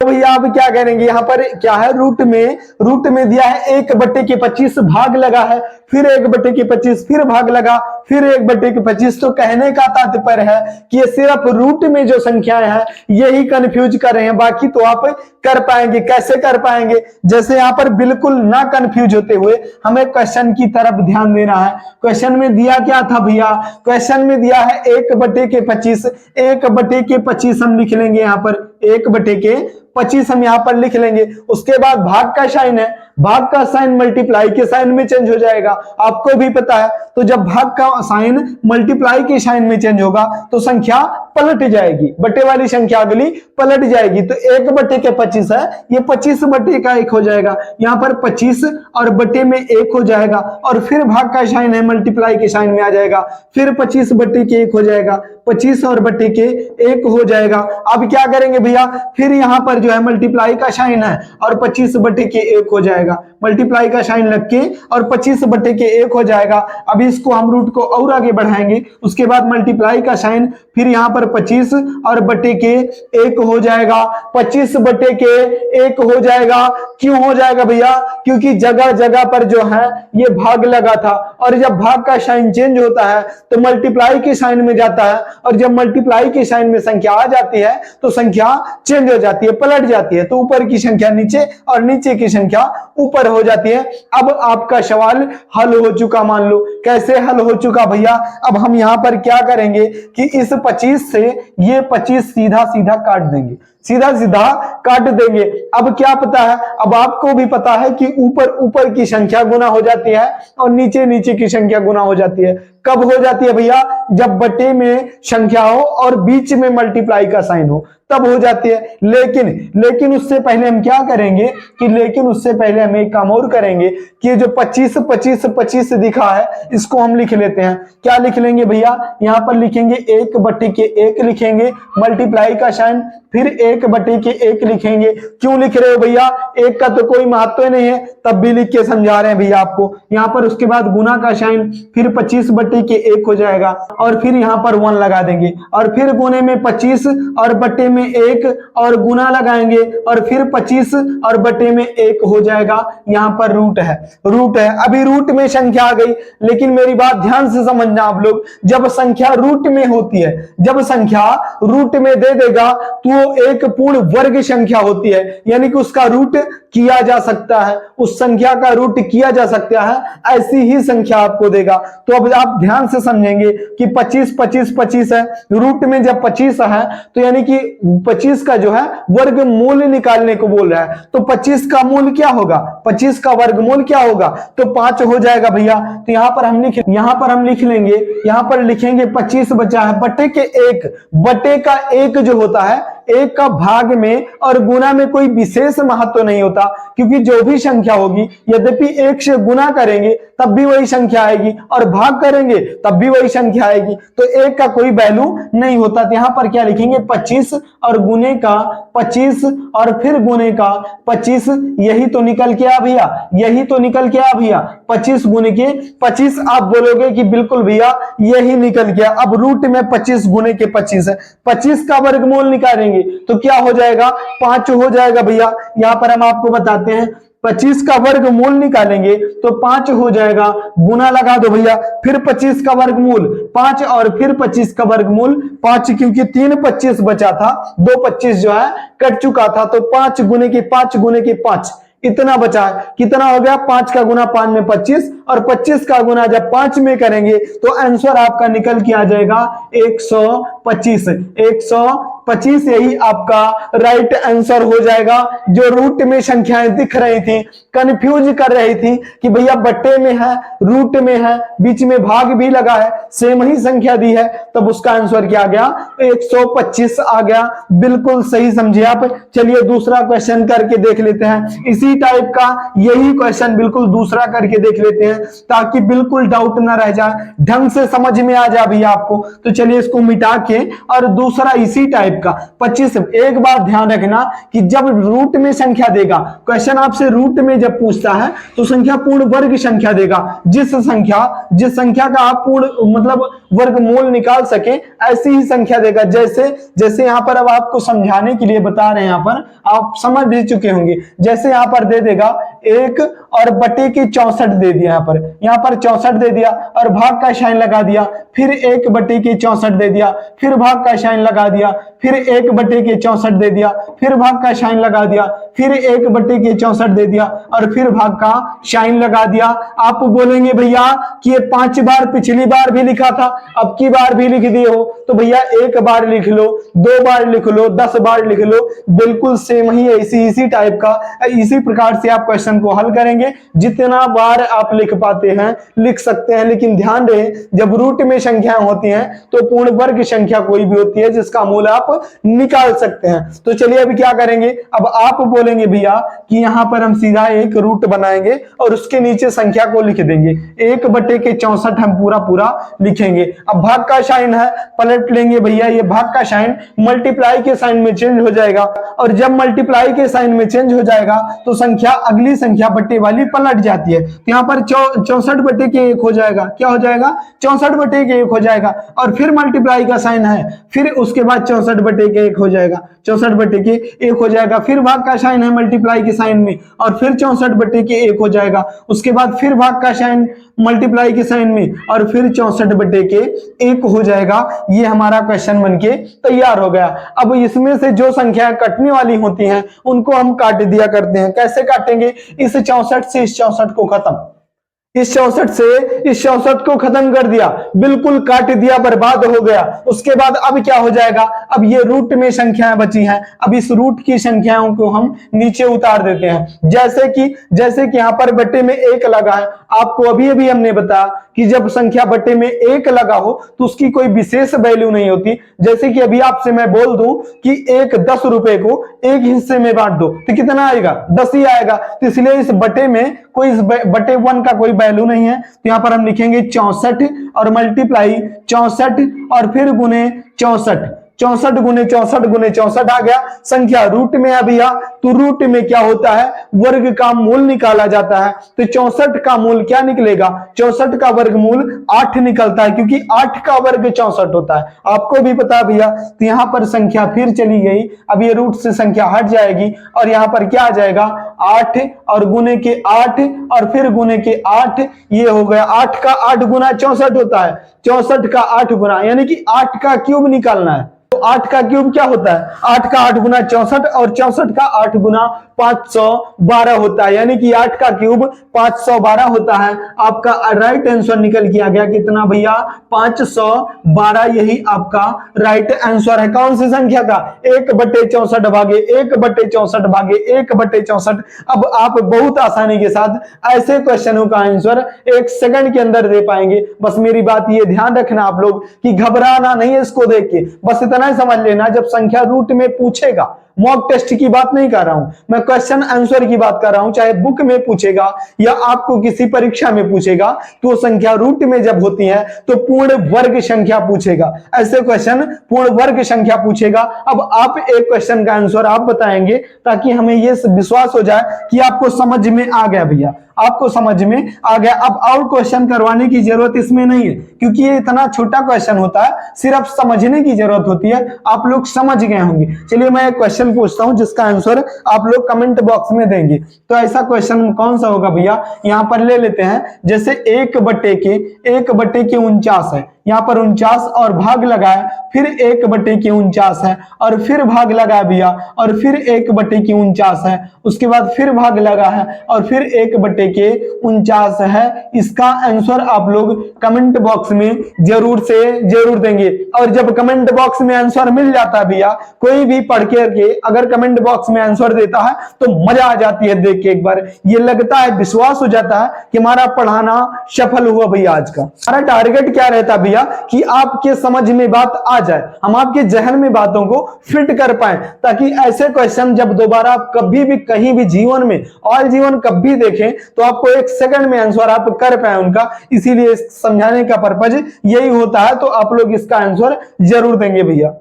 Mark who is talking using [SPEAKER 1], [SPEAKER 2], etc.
[SPEAKER 1] भैया आप क्या करेंगे, यहाँ पर क्या है, रूट में दिया है 1/25 भाग लगा है, फिर 1/25 फिर भाग लगा, फिर 1/25। तो कहने का तात्पर्य है कि ये सिर्फ रूट में जो संख्याएं हैं यही कंफ्यूज कर रहे हैं, बाकी तो आप कर पाएंगे। कैसे कर पाएंगे, जैसे यहाँ पर बिल्कुल ना कंफ्यूज होते हुए हमें क्वेश्चन की तरफ ध्यान देना है। क्वेश्चन में दिया क्या था भैया, क्वेश्चन में दिया है 1/25, 1/25 हम लिख लेंगे, यहाँ पर 1/25 हम यहाँ पर लिख लेंगे। उसके बाद भाग का साइन है, भाग का साइन मल्टीप्लाई के साइन में चेंज हो जाएगा, आपको भी पता है। तो जब भाग का साइन मल्टीप्लाई के साइन में चेंज होगा तो संख्या पलट जाएगी, बटे वाली संख्या अगली पलट जाएगी। तो 1/25 है, ये 25/1 हो जाएगा, यहाँ पर 25 और बटे में 1 हो जाएगा, और फिर भाग का साइन है मल्टीप्लाई के साइन में आ जाएगा, फिर 25/1 हो जाएगा, 25 और बटे के 1 हो जाएगा। अब क्या करेंगे भैया, फिर यहाँ पर जो है मल्टीप्लाई का साइन है और 25/1 हो जाएगा, मल्टीप्लाई का साइन लग के और 25/1 हो जाएगा। अब इसको हम रूट को और आगे बढ़ाएंगे, उसके बाद मल्टीप्लाई का साइन, फिर यहाँ पर 25 और बटे के 1 हो जाएगा, 25/1 हो जाएगा। क्यों हो जाएगा भैया, क्योंकि जगह जगह पर जो है ये भाग लगा था, और जब भाग का साइन चेंज होता है तो मल्टीप्लाई के साइन में जाता है, और जब मल्टीप्लाई के साइन में संख्या आ जाती है तो संख्या चेंज हो जाती है, पलट जाती है। तो ऊपर की संख्या नीचे और नीचे की संख्या ऊपर हो जाती है। अब आपका सवाल हल हो चुका, मान लो। कैसे हल हो चुका भैया, अब हम यहां पर क्या करेंगे कि इस 25 से ये 25 सीधा सीधा काट देंगे, सीधा सीधा काट देंगे। अब क्या पता है, अब आपको भी पता है कि ऊपर ऊपर की संख्या गुना हो जाती है और नीचे नीचे की संख्या गुना हो जाती है। कब हो जाती है भैया, जब बटे में संख्या हो और बीच में मल्टीप्लाई का साइन हो, तब हो जाती है। लेकिन उससे पहले हम क्या करेंगे कि लेकिन उससे पहले हम एक काम और करेंगे कि जो 25 25 25 दिखा है इसको हम लिख लेते हैं। क्या लिख लेंगे भैया, यहाँ पर लिखेंगे 1/1 लिखेंगे, मल्टीप्लाई का साइन, फिर 1/1 लिखेंगे। क्यों लिख रहे हो भैया, एक का तो कोई महत्व नहीं है, तब भी लिख के समझा रहे हैं भैया आपको। यहाँ पर उसके बाद गुना का साइन, फिर 25/1 हो जाएगा, और फिर यहाँ पर 1 लगा देंगे, और फिर गुने में 25 और बटे में 1 और गुना लगाएंगे, और फिर 25 और बटे में 1 हो जाएगा। यहाँ पर रूट है, अभी रूट में संख्या आ गई। लेकिन मेरी बात ध्यान से समझना आप लोग, जब संख्या रूट में होती है, जब संख्या रूट में दे देगा तो एक पूर्ण वर्ग संख्या होती है, यानी कि उसका रूट किया जा सकता है, उस संख्या का रूट किया जा सकता है, ऐसी ही संख्या आपको देगा। तो अब आप ध्यान से समझेंगे कि 25 25 25 है, रूट में जब 25 है तो यानी कि 25 का जो है वर्ग मूल निकालने को बोल रहा है। तो 25 का मूल क्या होगा, 25 का वर्गमूल क्या होगा, तो 5 हो जाएगा भैया। तो यहाँ पर हम लिख लेंगे, यहाँ पर लिखेंगे 25 बचा है बटे के 1, बटे का 1 जो होता है, एक का भाग में और गुना में कोई विशेष महत्व नहीं होता, क्योंकि जो भी संख्या होगी यद्यपि 1 से गुना करेंगे तब भी वही संख्या आएगी, और भाग करेंगे तब भी वही संख्या आएगी, तो 1 का कोई वैल्यू नहीं होता। तो यहाँ पर क्या लिखेंगे, 25 और गुने का 25 और फिर गुने का 25, यही तो निकल के आ भैया, 25 गुने के 25। आप बोलोगे कि बिल्कुल भैया यही निकल गया। अब रूट में 25 गुने के 25 है, 25 का वर्गमूल निकालेंगे तो क्या हो जाएगा, 5 हो जाएगा भैया। यहां पर हम आपको बताते हैं, 25 का वर्गमूल निकालेंगे तो 5 हो जाएगा, गुना लगा दो भैया, फिर 25 का वर्गमूल 5 और फिर 25 का वर्गमूल 5, क्योंकि 3 25 बचा था, 2 25 जो है कट चुका था, तो 5 गुने के 5 इतना बचा है। कितना हो गया, 5 का गुना 5 में 25, और 25 का गुना जब 5 में करेंगे तो आंसर आपका निकल के आ जाएगा 125। 125 यही आपका राइट आंसर हो जाएगा। जो रूट में संख्याएं दिख रही थी, कंफ्यूज कर रही थी कि भैया बट्टे में है, रूट में है, बीच में भाग भी लगा है, सेम ही संख्या दी है, तब उसका आंसर क्या आ गया, 125 आ गया। बिल्कुल सही समझे आप। चलिए दूसरा क्वेश्चन करके देख लेते हैं, इसी टाइप का यही क्वेश्चन बिल्कुल दूसरा करके देख लेते हैं, ताकि बिल्कुल डाउट ना रह जाए, ढंग से समझ में आ जाए भैया आपको। तो चलिए इसको मिटा के और दूसरा इसी टाइप टाइप का 25। एक बात ध्यान रखना कि जब रूट में संख्या देगा, क्वेश्चन आपसे रूट में जब पूछता है तो संख्या पूर्ण वर्ग संख्या देगा। जिस संख्या का आप पूर्ण मतलब वर्गमूल निकाल सके ऐसी ही संख्या देगा। जैसे यहाँ पर अब आपको समझाने के लिए बता रहे हैं, यहाँ पर आप समझ भी चुके होंगे। जैसे यहाँ पर दे देगा 1 और बटे के 64 दे दिया, यहाँ पर 64 दे दिया और भाग का साइन लगा दिया, फिर 1 बटे के 64 दे दिया, फिर भाग का साइन लगा दिया, फिर 1 बटे के 64 दे दिया, फिर भाग का साइन लगा दिया, फिर 1 बटे के 64 दे दिया और फिर भाग का साइन लगा दिया। आप बोलेंगे भैया कि ये 5 बार पिछली बार भी लिखा था, अब की बार भी लिख दिए हो, तो भैया 1 बार लिख लो, 2 बार लिख लो, 10 बार लिख लो, बिल्कुल सेम ही इसी टाइप का इसी प्रकार से आप क्वेश्चन को हल करेंगे। जितना बार आप लिख पाते हैं लिख सकते हैं, लेकिन ध्यान रहे जब रूट में संख्याएं होती हैं तो पूर्ण वर्ग संख्या कोई भी होती है जिसका मूल आप निकाल सकते हैं। तो चलिए अभी क्या करेंगे, अब आप बोलेंगे भैया कि यहां पर हम सीधा एक रूट बनाएंगे और उसके नीचे संख्या को लिख देंगे। 1 बटे के 64 हम पूरा लिखेंगे। अब भाग का साइन है, पलट लेंगे भैया, ये भाग का साइन मल्टीप्लाई के साइन में चेंज हो जाएगा और जब मल्टीप्लाई के साइन में चेंज हो जाएगा तो संख्या अगली संख्या बटे वाली पलट जाती है। तो यहाँ पर 64 बटे के 1 हो जाएगा। क्या हो जाएगा? 64 बटे के 1 हो जाएगा और फिर मल्टीप्लाई का साइन है, फिर उसके बाद 64 बटे के 1 हो जाएगा, 64 बटे के 1 हो जाएगा, फिर भाग का साइन है मल्टीप्लाई के साइन में और फिर 64 बटे के 1 हो जाएगा, उसके बाद फिर भाग का साइन मल्टीप्लाई के साइन में और फिर 64 बटे के 1 हो जाएगा। ये हमारा क्वेश्चन बनके तैयार हो गया। अब इसमें से जो संख्याएं कटने वाली होती हैं उनको हम काट दिया करते हैं। कैसे काटेंगे? इस 64 से इस 64 को खत्म, इस 64 से इस 64 को खत्म कर दिया, बिल्कुल काट दिया, बर्बाद हो गया। उसके बाद अब क्या हो जाएगा? अब ये रूट में संख्याएं बची हैं, अब इस रूट की संख्याओं को हम नीचे उतार देते हैं। जैसे कि यहाँ पर बटे में 1 लगा है, आपको अभी हमने बताया कि जब संख्या बटे में 1 लगा हो तो उसकी कोई विशेष वैल्यू नहीं होती। जैसे कि अभी आपसे मैं बोल दूं कि 10 रुपए को 1 हिस्से में बांट दो तो कितना आएगा? 10 ही आएगा। तो इसलिए इस बटे में कोई इस बटे 1 का कोई वैल्यू नहीं है। तो यहाँ पर हम लिखेंगे 64 और मल्टीप्लाई 64 और फिर गुने 64, 64 गुने 64 गुने 64 आ गया। संख्या रूट में आ भैया, तो रूट में क्या होता है? वर्ग का मूल निकाला जाता है। तो 64 का मूल क्या निकलेगा? 64 का वर्गमूल 8 निकलता है, क्योंकि 8 का वर्ग 64 होता है। आपको भी पता भैया। तो यहाँ पर संख्या फिर चली गई, अब ये रूट से संख्या हट जाएगी और यहाँ पर क्या आ जाएगा? 8 और गुने के 8 और फिर गुने के 8, ये हो गया। 8 का 8 गुना 64 होता है, 64 का 8 गुना, यानी कि 8 का क्यूब निकालना है। तो 8 का क्यूब क्या होता है? 8 का 8 गुना 64 और 64 का 8 गुना 512 होता है, यानी कि 8 का क्यूब 512 होता है। आपका राइट आंसर निकल के आ गया कितना भैया? 512। यही आपका राइट आंसर है। कौन सी संख्या का? 1 बटे 64 भागे 1 बटे 64 भागे 1 बटे 64। अब आप बहुत आसानी के साथ ऐसे क्वेश्चनों का आंसर 1 सेकंड के अंदर दे पाएंगे। बस मेरी बात ये ध्यान रखना आप लोग कि घबराना नहीं है इसको देख के, बस इतना ही समझ लेना जब संख्या रूट में पूछेगा, मॉक टेस्ट की बात नहीं कर रहा हूं मैं, क्वेश्चन आंसर की बात कर रहा हूं, चाहे बुक में पूछेगा या आपको किसी परीक्षा में पूछेगा, तो संख्या रूट में जब होती है तो पूर्ण वर्ग संख्या पूछेगा। ऐसे क्वेश्चन पूर्ण वर्ग संख्या पूछेगा। अब आप एक क्वेश्चन का आंसर आप बताएंगे ताकि हमें यह विश्वास हो जाए कि आपको समझ में आ गया भैया, आपको समझ में आ गया। अब और क्वेश्चन करवाने की जरूरत इसमें नहीं है, क्योंकि ये इतना छोटा क्वेश्चन होता है, सिर्फ समझने की जरूरत होती है। आप लोग समझ गए होंगे। चलिए मैं एक क्वेश्चन पूछता हूं जिसका आंसर आप लोग कमेंट बॉक्स में देंगे। तो ऐसा क्वेश्चन कौन सा होगा भैया? यहां पर ले लेते हैं, जैसे 1 बटे के 49 है, यहाँ पर 49 और भाग लगाए, फिर 1 बटे के 49 है और फिर भाग लगा भैया और फिर 1 बटे के 49 है, उसके बाद फिर भाग लगा है और फिर 1 बटे के 49 है। इसका आंसर आप लोग कमेंट बॉक्स में जरूर से जरूर देंगे। और जब कमेंट बॉक्स में आंसर मिल जाता है भैया, कोई भी पढ़ के अगर कमेंट बॉक्स में आंसर देता है तो मजा आ जाती है देख के। एक बार ये लगता है, विश्वास हो जाता है कि हमारा पढ़ाना सफल हुआ भैया। आज का हमारा टारगेट क्या रहता भैया कि आपके समझ में बात आ जाए, हम आपके जहन में बातों को फिट कर पाए, ताकि ऐसे क्वेश्चन जब दोबारा आप कभी भी कहीं भी जीवन में और जीवन कभी देखें तो आपको 1 सेकंड में आंसर आप कर पाए उनका। इसीलिए समझाने का पर्पज यही होता है। तो आप लोग इसका आंसर जरूर देंगे भैया।